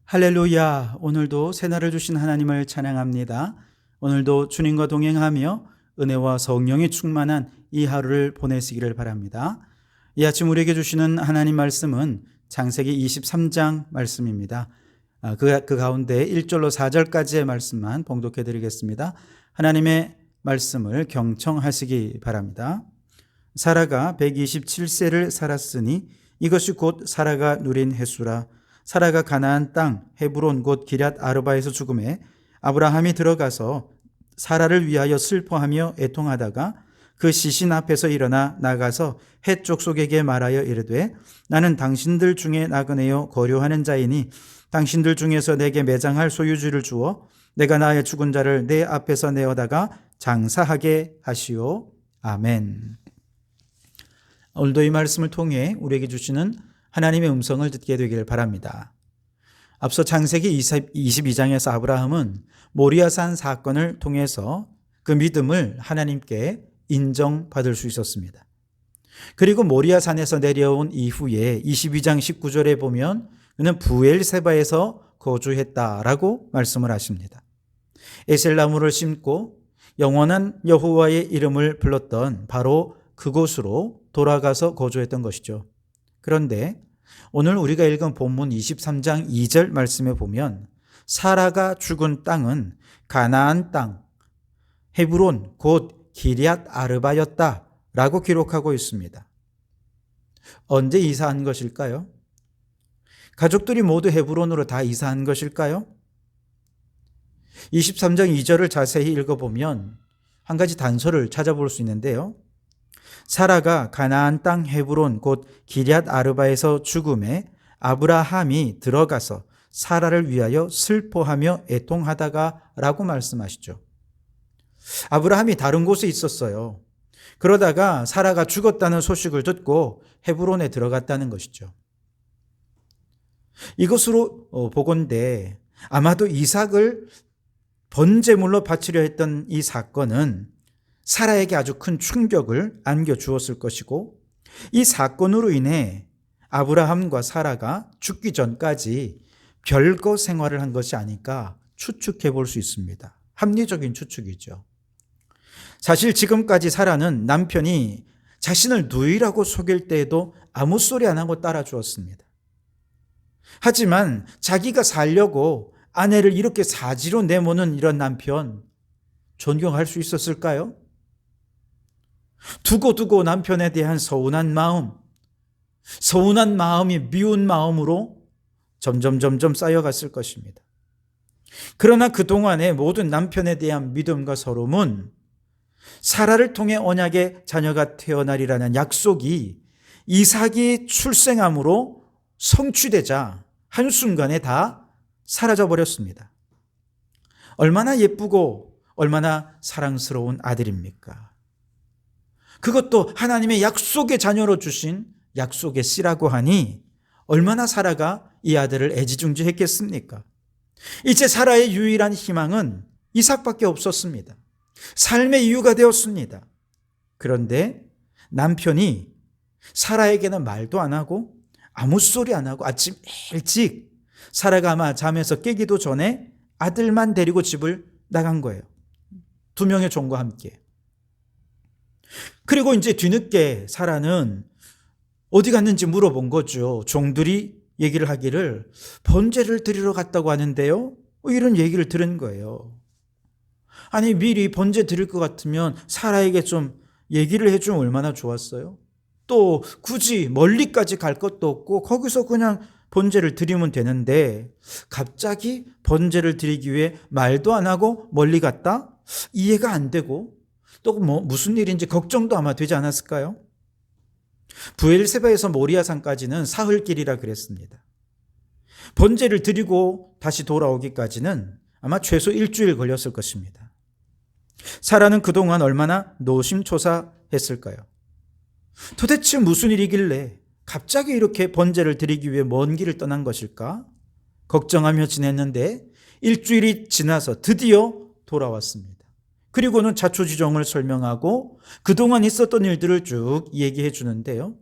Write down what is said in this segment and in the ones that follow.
할렐루야. 오늘도 새날을 주신 하나님을 찬양합니다. 오늘도 주님과 동행하며 은혜와 성령이 충만한 이 하루를 보내시기를 바랍니다. 이 아침 우리에게 주시는 하나님 말씀은 창세기 23장 말씀입니다. 그 가운데 1절로 4절까지의 말씀만 봉독해 드리겠습니다. 하나님의 말씀을 경청하시기 바랍니다. 사라가 127세를 살았으니 이것이 곧 사라가 누린 해수라. 사라가 가나안 땅 헤브론 곧 기럇 아르바에서 죽음에 아브라함이 들어가서 사라를 위하여 슬퍼하며 애통하다가 그 시신 앞에서 일어나 나가서 헷 족속에게 말하여 이르되 나는 당신들 중에 나그네요 거류하는 자이니 당신들 중에서 내게 매장할 소유주를 주어 내가 나의 죽은 자를 내 앞에서 내어다가 장사하게 하시오. 아멘. 오늘도 이 말씀을 통해 우리에게 주시는 하나님의 음성을 듣게 되길 바랍니다. 앞서 창세기 22장에서 아브라함은 모리아산 사건을 통해서 그 믿음을 하나님께 인정받을 수 있었습니다. 그리고 모리아산에서 내려온 이후에 22장 19절에 보면 그는 부엘세바에서 거주했다라고 말씀을 하십니다. 에셀나무를 심고 영원한 여호와의 이름을 불렀던 바로 그곳으로 돌아가서 거주했던 것이죠. 그런데 오늘 우리가 읽은 본문 23장 2절 말씀에 보면 사라가 죽은 땅은 가나안 땅 헤브론 곧 기럇 아르바였다라고 기록하고 있습니다. 언제 이사한 것일까요? 가족들이 모두 헤브론으로 다 이사한 것일까요? 23장 2절을 자세히 읽어보면 한 가지 단서를 찾아볼 수 있는데요. 사라가 가나안 땅 헤브론 곧 기럇 아르바에서 죽음에 아브라함이 들어가서 사라를 위하여 슬퍼하며 애통하다가 라고 말씀하시죠. 아브라함이 다른 곳에 있었어요. 그러다가 사라가 죽었다는 소식을 듣고 헤브론에 들어갔다는 것이죠. 이것으로 보건대 아마도 이삭을 번제물로 바치려 했던 이 사건은 사라에게 아주 큰 충격을 안겨주었을 것이고 이 사건으로 인해 아브라함과 사라가 죽기 전까지 별거 생활을 한 것이 아닐까 추측해 볼 수 있습니다. 합리적인 추측이죠. 사실 지금까지 사라는 남편이 자신을 누이라고 속일 때에도 아무 소리 안 하고 따라주었습니다. 하지만 자기가 살려고 아내를 이렇게 사지로 내모는 이런 남편 존경할 수 있었을까요? 두고두고 남편에 대한 서운한 마음이 미운 마음으로 점점 쌓여갔을 것입니다. 그러나 그동안의 모든 남편에 대한 믿음과 서름은 사라를 통해 언약의 자녀가 태어나리라는 약속이 이삭이 출생함으로 성취되자 한순간에 다 사라져 버렸습니다. 얼마나 예쁘고 얼마나 사랑스러운 아들입니까? 그것도 하나님의 약속의 자녀로 주신 약속의 씨라고 하니 얼마나 사라가 이 아들을 애지중지했겠습니까? 이제 사라의 유일한 희망은 이삭밖에 없었습니다. 삶의 이유가 되었습니다. 그런데 남편이 사라에게는 말도 안 하고 아무 소리 안 하고 아침 일찍 사라가 아마 잠에서 깨기도 전에 아들만 데리고 집을 나간 거예요. 2명의 종과 함께. 그리고 이제 뒤늦게 사라는 어디 갔는지 물어본 거죠. 종들이 얘기를 하기를 번제를 드리러 갔다고 하는데요. 이런 얘기를 들은 거예요. 아니 미리 번제 드릴 것 같으면 사라에게 좀 얘기를 해주면 얼마나 좋았어요. 또 굳이 멀리까지 갈 것도 없고 거기서 그냥 번제를 드리면 되는데 갑자기 번제를 드리기 위해 말도 안 하고 멀리 갔다? 이해가 안 되고 또 무슨 일인지 걱정도 아마 되지 않았을까요? 부엘세바에서 모리아산까지는 사흘길이라 그랬습니다. 번제를 드리고 다시 돌아오기까지는 아마 최소 일주일 걸렸을 것입니다. 사라는 그동안 얼마나 노심초사했을까요? 도대체 무슨 일이길래 갑자기 이렇게 번제를 드리기 위해 먼 길을 떠난 것일까? 걱정하며 지냈는데 일주일이 지나서 드디어 돌아왔습니다. 그리고는 자초지종을 설명하고 그동안 있었던 일들을 쭉 얘기해 주는데요.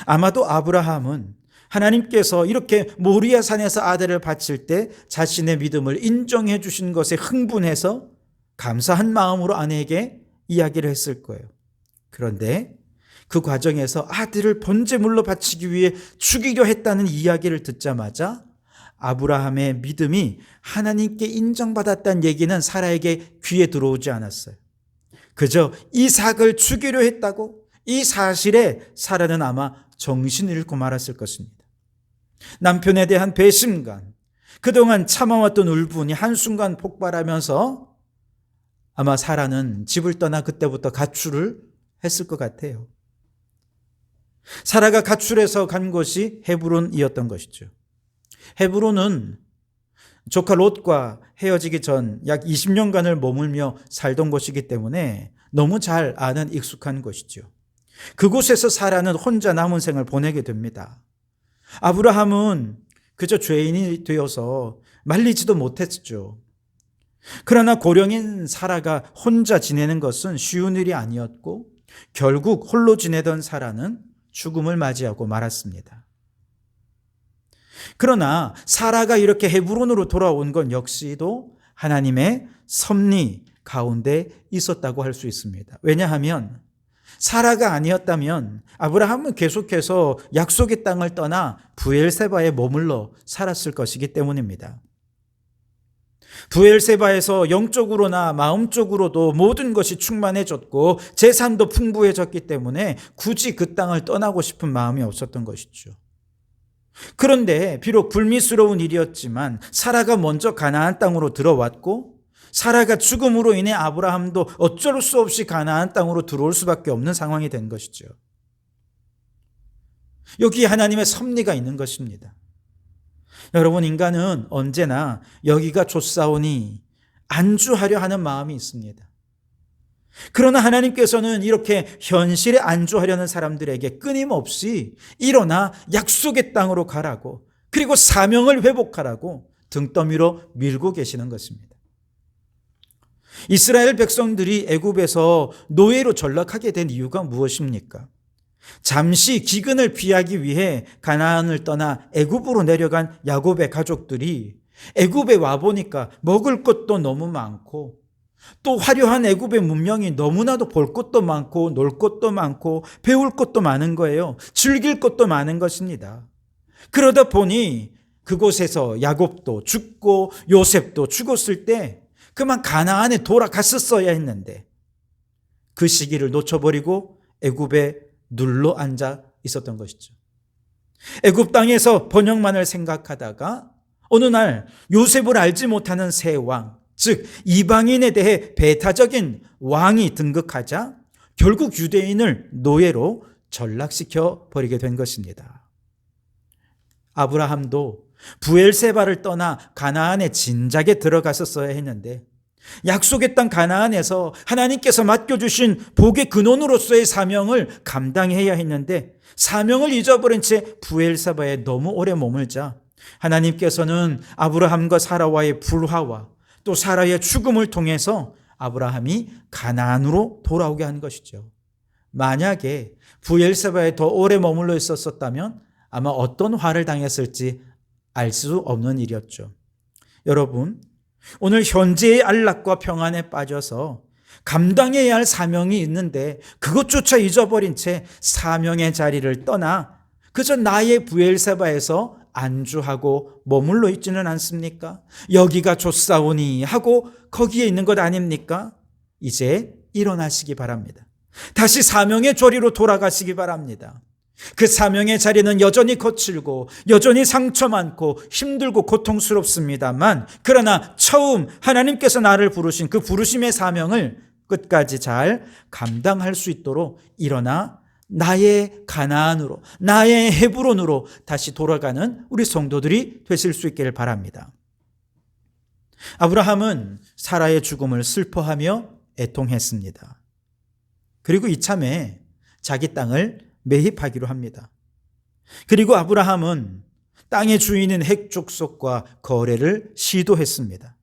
아마도 아브라함은 하나님께서 이렇게 모리아 산에서 아들을 바칠 때 자신의 믿음을 인정해 주신 것에 흥분해서 감사한 마음으로 아내에게 이야기를 했을 거예요. 그런데 그 과정에서 아들을 번제물로 바치기 위해 죽이려 했다는 이야기를 듣자마자 아브라함의 믿음이 하나님께 인정받았다는 얘기는 사라에게 귀에 들어오지 않았어요. 그저 이삭을 죽이려 했다고 이 사실에 사라는 아마 정신을 잃고 말았을 것입니다. 남편에 대한 배신감, 그동안 참아왔던 울분이 한순간 폭발하면서 아마 사라는 집을 떠나 그때부터 가출을 했을 것 같아요. 사라가 가출해서 간 곳이 헤브론이었던 것이죠. 헤브론은 조카 롯과 헤어지기 전 약 20년간을 머물며 살던 곳이기 때문에 너무 잘 아는 익숙한 곳이죠. 그곳에서 사라는 혼자 남은 생을 보내게 됩니다. 아브라함은 그저 죄인이 되어서 말리지도 못했죠. 그러나 고령인 사라가 혼자 지내는 것은 쉬운 일이 아니었고 결국 홀로 지내던 사라는 죽음을 맞이하고 말았습니다. 그러나 사라가 이렇게 헤브론으로 돌아온 건 역시도 하나님의 섭리 가운데 있었다고 할 수 있습니다. 왜냐하면 사라가 아니었다면 아브라함은 계속해서 약속의 땅을 떠나 브엘세바에 머물러 살았을 것이기 때문입니다. 브엘세바에서 영적으로나 마음적으로도 모든 것이 충만해졌고 재산도 풍부해졌기 때문에 굳이 그 땅을 떠나고 싶은 마음이 없었던 것이죠. 그런데 비록 불미스러운 일이었지만 사라가 먼저 가나안 땅으로 들어왔고 사라가 죽음으로 인해 아브라함도 어쩔 수 없이 가나안 땅으로 들어올 수밖에 없는 상황이 된 것이죠. 여기 하나님의 섭리가 있는 것입니다. 여러분, 인간은 언제나 여기가 좋사오니 안주하려 하는 마음이 있습니다. 그러나 하나님께서는 이렇게 현실에 안주하려는 사람들에게 끊임없이 일어나 약속의 땅으로 가라고, 그리고 사명을 회복하라고 등더미로 밀고 계시는 것입니다. 이스라엘 백성들이 애굽에서 노예로 전락하게 된 이유가 무엇입니까? 잠시 기근을 피하기 위해 가나안을 떠나 애굽으로 내려간 야곱의 가족들이 애굽에 와보니까 먹을 것도 너무 많고 또 화려한 애굽의 문명이 너무나도 볼 것도 많고 놀 것도 많고 배울 것도 많은 거예요. 즐길 것도 많은 것입니다. 그러다 보니 그곳에서 야곱도 죽고 요셉도 죽었을 때 그만 가나안에 돌아갔었어야 했는데 그 시기를 놓쳐버리고 애굽에 눌러 앉아 있었던 것이죠. 애굽 땅에서 번영만을 생각하다가 어느 날 요셉을 알지 못하는 새 왕, 즉 이방인에 대해 배타적인 왕이 등극하자 결국 유대인을 노예로 전락시켜 버리게 된 것입니다. 아브라함도 브엘세바를 떠나 가나안에 진작에 들어갔었어야 했는데 약속의 땅 가나안에서 하나님께서 맡겨주신 복의 근원으로서의 사명을 감당해야 했는데 사명을 잊어버린 채 브엘세바에 너무 오래 머물자 하나님께서는 아브라함과 사라와의 불화와 또 사라의 죽음을 통해서 아브라함이 가나안으로 돌아오게 한 것이죠. 만약에 브엘세바에 더 오래 머물러 있었다면 아마 어떤 화를 당했을지 알 수 없는 일이었죠. 여러분, 오늘 현재의 안락과 평안에 빠져서 감당해야 할 사명이 있는데 그것조차 잊어버린 채 사명의 자리를 떠나 그저 나의 브엘세바에서 안주하고 머물러 있지는 않습니까? 여기가 좋사오니 하고 거기에 있는 것 아닙니까? 이제 일어나시기 바랍니다. 다시 사명의 조리로 돌아가시기 바랍니다. 그 사명의 자리는 여전히 거칠고 여전히 상처 많고 힘들고 고통스럽습니다만 그러나 처음 하나님께서 나를 부르신 그 부르심의 사명을 끝까지 잘 감당할 수 있도록 일어나 나의 가나안으로, 나의 헤브론으로 다시 돌아가는 우리 성도들이 되실 수 있기를 바랍니다. 아브라함은 사라의 죽음을 슬퍼하며 애통했습니다. 그리고 이참에 자기 땅을 매입하기로 합니다. 그리고 아브라함은 땅의 주인인 핵 족속과 거래를 시도했습니다.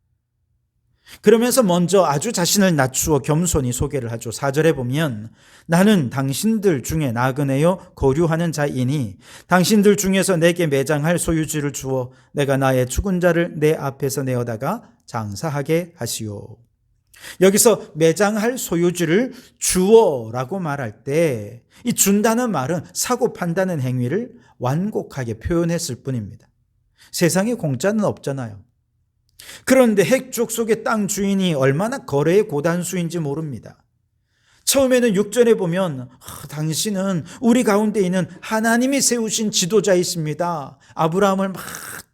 그러면서 먼저 아주 자신을 낮추어 겸손히 소개를 하죠. 4절에 보면 나는 당신들 중에 나그네요 거류하는 자이니 당신들 중에서 내게 매장할 소유지를 주어 내가 나의 죽은 자를 내 앞에서 내어다가 장사하게 하시오. 여기서 매장할 소유지를 주어라고 말할 때 이 준다는 말은 사고 판다는 행위를 완곡하게 표현했을 뿐입니다. 세상에 공짜는 없잖아요. 그런데 핵족 속의 땅 주인이 얼마나 거래의 고단수인지 모릅니다. 처음에는 6절에 보면 당신은 우리 가운데 있는 하나님이 세우신 지도자이십니다. 아브라함을 막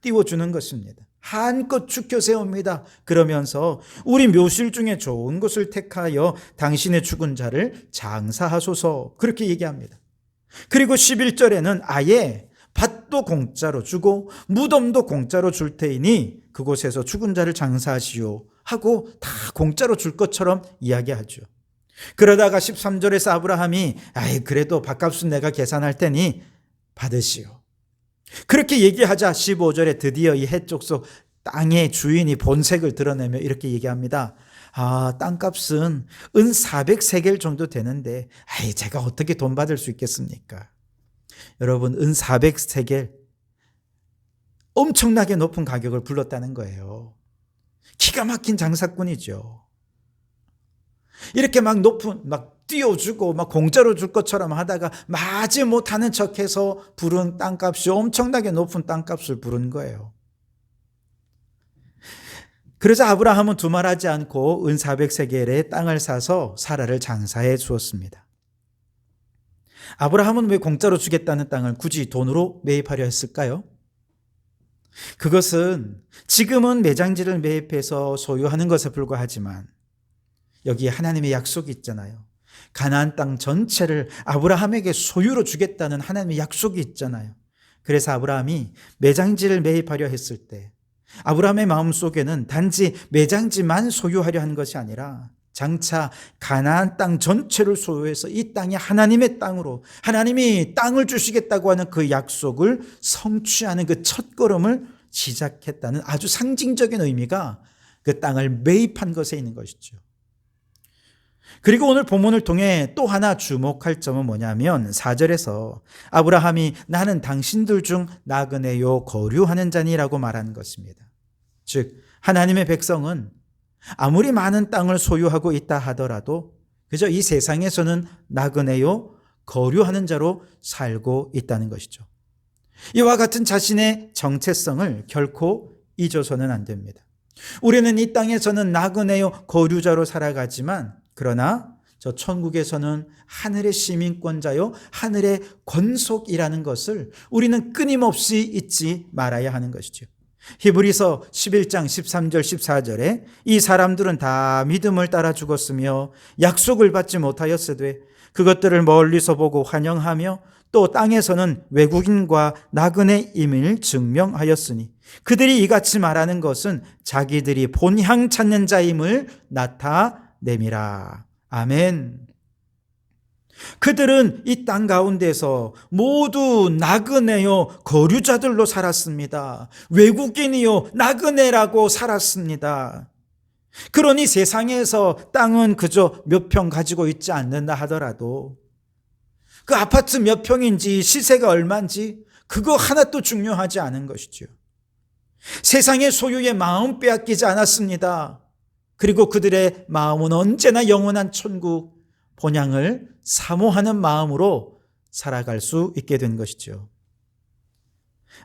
띄워주는 것입니다. 한껏 축혀 세웁니다. 그러면서 우리 묘실 중에 좋은 것을 택하여 당신의 죽은 자를 장사하소서 그렇게 얘기합니다. 그리고 11절에는 아예 밭도 공짜로 주고 무덤도 공짜로 줄 테이니 그곳에서 죽은 자를 장사하시오 하고 다 공짜로 줄 것처럼 이야기하죠. 그러다가 13절에서 아브라함이 그래도 밭값은 내가 계산할 테니 받으시오. 그렇게 얘기하자 15절에 드디어 이 해쪽 속 땅의 주인이 본색을 드러내며 이렇게 얘기합니다. 땅값은 은 400세겔 정도 되는데 제가 어떻게 돈 받을 수 있겠습니까? 여러분, 은 400세겔 엄청나게 높은 가격을 불렀다는 거예요. 기가 막힌 장사꾼이죠. 이렇게 막 띄워주고 공짜로 줄 것처럼 하다가 마지 못하는 척해서 부른 땅값이 엄청나게 높은 땅값을 부른 거예요. 그래서 아브라함은 두말하지 않고 은 400세겔의 땅을 사서 사라를 장사해 주었습니다. 아브라함은 왜 공짜로 주겠다는 땅을 굳이 돈으로 매입하려 했을까요? 그것은 지금은 매장지를 매입해서 소유하는 것에 불과하지만 여기에 하나님의 약속이 있잖아요. 가나안 땅 전체를 아브라함에게 소유로 주겠다는 하나님의 약속이 있잖아요. 그래서 아브라함이 매장지를 매입하려 했을 때 아브라함의 마음속에는 단지 매장지만 소유하려 한 것이 아니라 장차 가나안 땅 전체를 소유해서 이 땅이 하나님의 땅으로 하나님이 땅을 주시겠다고 하는 그 약속을 성취하는 그 첫걸음을 시작했다는 아주 상징적인 의미가 그 땅을 매입한 것에 있는 것이죠. 그리고 오늘 본문을 통해 또 하나 주목할 점은 뭐냐면 4절에서 아브라함이 나는 당신들 중 나그네요 거류하는 자니라고 말하는 것입니다. 즉 하나님의 백성은 아무리 많은 땅을 소유하고 있다 하더라도 그저 이 세상에서는 나그네요 거류하는 자로 살고 있다는 것이죠. 이와 같은 자신의 정체성을 결코 잊어서는 안 됩니다. 우리는 이 땅에서는 나그네요 거류자로 살아가지만 그러나 저 천국에서는 하늘의 시민권자요 하늘의 권속이라는 것을 우리는 끊임없이 잊지 말아야 하는 것이죠. 히브리서 11장 13절 14절에 이 사람들은 다 믿음을 따라 죽었으며 약속을 받지 못하였으되 그것들을 멀리서 보고 환영하며 또 땅에서는 외국인과 나그네임을 증명하였으니 그들이 이같이 말하는 것은 자기들이 본향 찾는 자임을 나타내미라. 아멘. 그들은 이 땅 가운데서 모두 나그네요 거류자들로 살았습니다. 외국인이요 나그네라고 살았습니다. 그러니 세상에서 땅은 그저 몇 평 가지고 있지 않는다 하더라도 그 아파트 몇 평인지 시세가 얼마인지 그거 하나도 중요하지 않은 것이죠. 세상의 소유에 마음 빼앗기지 않았습니다. 그리고 그들의 마음은 언제나 영원한 천국 본향을 사모하는 마음으로 살아갈 수 있게 된 것이죠.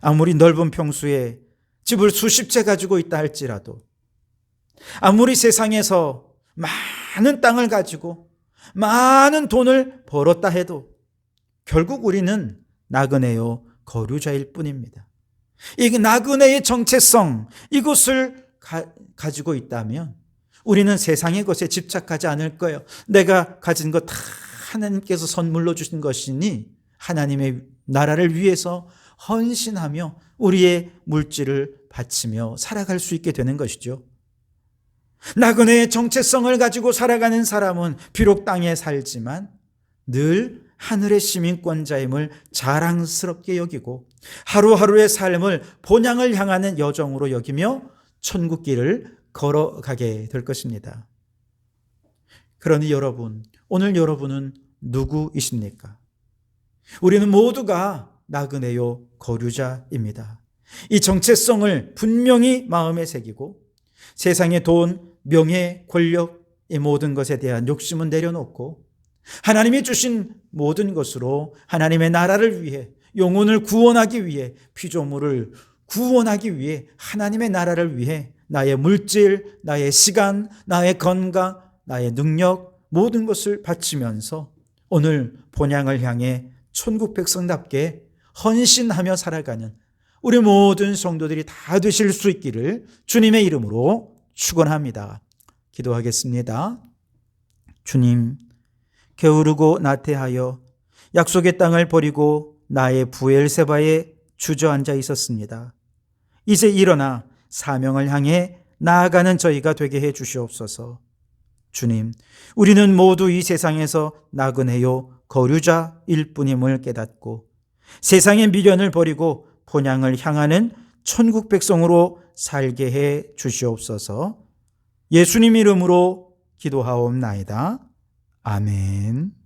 아무리 넓은 평수에 집을 수십 채 가지고 있다 할지라도 아무리 세상에서 많은 땅을 가지고 많은 돈을 벌었다 해도 결국 우리는 나그네요 거류자일 뿐입니다. 이 나그네의 정체성 이것을 가지고 있다면 우리는 세상의 것에 집착하지 않을 거예요. 내가 가진 것 다 하나님께서 선물로 주신 것이니 하나님의 나라를 위해서 헌신하며 우리의 물질을 바치며 살아갈 수 있게 되는 것이죠. 나그네의 정체성을 가지고 살아가는 사람은 비록 땅에 살지만 늘 하늘의 시민권자임을 자랑스럽게 여기고 하루하루의 삶을 본향을 향하는 여정으로 여기며 천국길을 걸어가게 될 것입니다. 그러니 여러분, 오늘 여러분은 누구이십니까? 우리는 모두가 나그네요 거류자입니다. 이 정체성을 분명히 마음에 새기고 세상의 돈, 명예, 권력, 이 모든 것에 대한 욕심은 내려놓고 하나님이 주신 모든 것으로 하나님의 나라를 위해, 영혼을 구원하기 위해, 피조물을 구원하기 위해, 하나님의 나라를 위해 나의 물질, 나의 시간, 나의 건강, 나의 능력, 모든 것을 바치면서 오늘 본향을 향해 천국 백성답게 헌신하며 살아가는 우리 모든 성도들이 다 되실 수 있기를 주님의 이름으로 축원합니다. 기도하겠습니다. 주님, 게으르고 나태하여 약속의 땅을 버리고 나의 부엘세바에 주저앉아 있었습니다. 이제 일어나 사명을 향해 나아가는 저희가 되게 해 주시옵소서. 주님, 우리는 모두 이 세상에서 나그네요 거류자일 뿐임을 깨닫고 세상의 미련을 버리고 본향을 향하는 천국 백성으로 살게 해 주시옵소서. 예수님 이름으로 기도하옵나이다. 아멘.